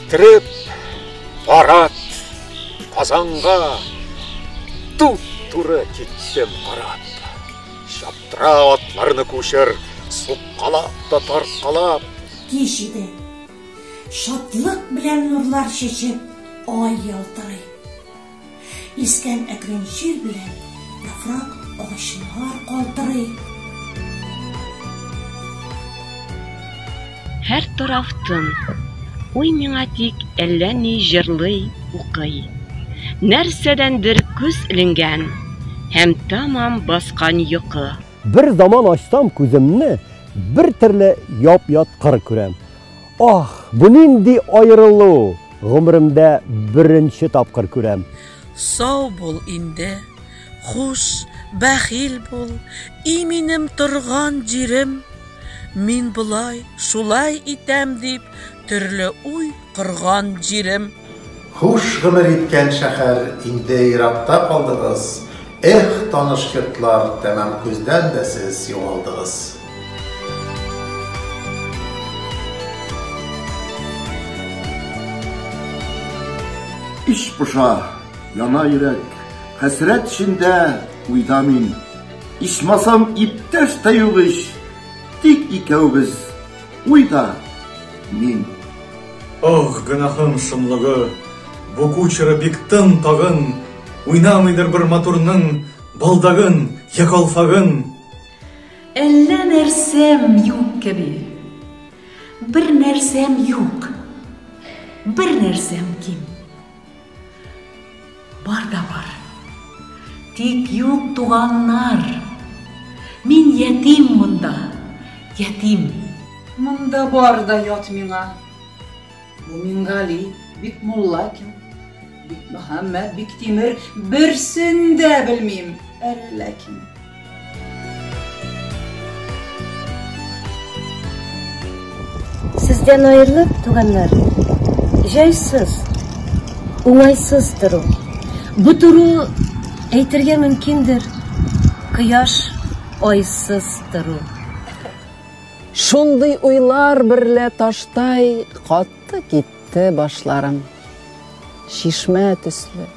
иттереп, барат Казанга, туп-туры киттем карап. Шаптыра атларны күчер, суккалап та таркалап. Кич иде. Шатлык белән нурлар чәчеп, ай ялтырый. Искән әкрен җир белән яфрак агачлар калтырый. Һәр тарафтан уй миңа тик әллә ни җырлый, укый. Нәрсәдәндер күз иленгән һәм тамам баскан йокы. Bir zaman açsam күземне, bir türlü yap-ят кыр күрәм. Ah, bu nindi ayrılуу, гомеремдә birinci тапкыр күрәм. Сау бул инде, хуш, бәхил бул, минем торган җирем. Мин булай, шулай итәм дип, төрле уй кырган җирем. Хуш гомер иткән шәһәр инде еракта калдыгыз. Эх, таныш йортлар, тәмам күздән дә сез югалдыгыз. İş puşa, yana yürek, hasret içinde uyda min. İçmasam ipteş de yok iş, tik ikevbiz, uyda min. Oh, günahım şımlığı, bu kuçırı biktın tağın, uynamıdır bir motorunun, baldağın, yakalfağın. Әллә нәрсәм юк кеби, bir нәрсәм юк, bir нәрсәм ким. Бар да бар, тик юк туганнар. Мин ятим монда, ятим. Монда бар да ят миңа. Бу Мингали, бик мулла ким, бик Мөхәммәд, бик Тимер, берсен дә белмим, әллә ким. Sizden ayrılıp tuganlar, jaysız, uңайсыз тұру. Bu тұру әйтергә мөмкиндер, кояш айсыз тұру. Шундый уйлар берлә таштай катты китте башларым. Шишмә төсле,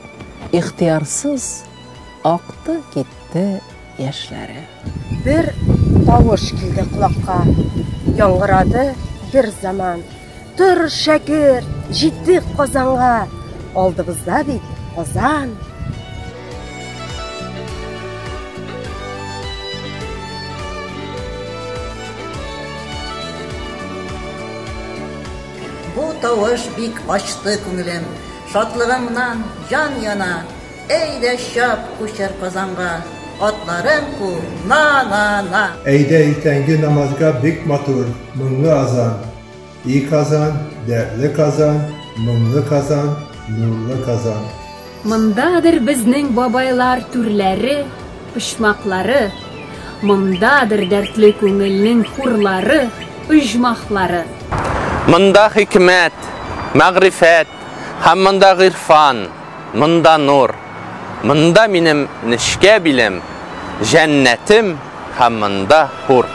ихтиярсыз акты китте яшьләре. Bir тавыш килде кулакка, яңгырады bir zaman. Төр шәкер, җиттек Казанга, алдыбызда бит Казан. Бу тавыш бик ачты күңелем, шатлыгымнан жан яна. Әйдә чап күчер Казанга, атларым ку на. Әйдә иртәнге намазга бик матур, моңлы азан. İyi kazan, dertli kazan, моңлы kazan, nurlu kazan. Mondadır bizning babaylar türləri, pişmaqları. Mondadır dertli күңелнең хурлары, ұжмақлары. Monda hikmet, мәгърифәт, һәм monda гырфан, monda nur. Monda минем нишкә билем, җәннәтем һәм monda хур.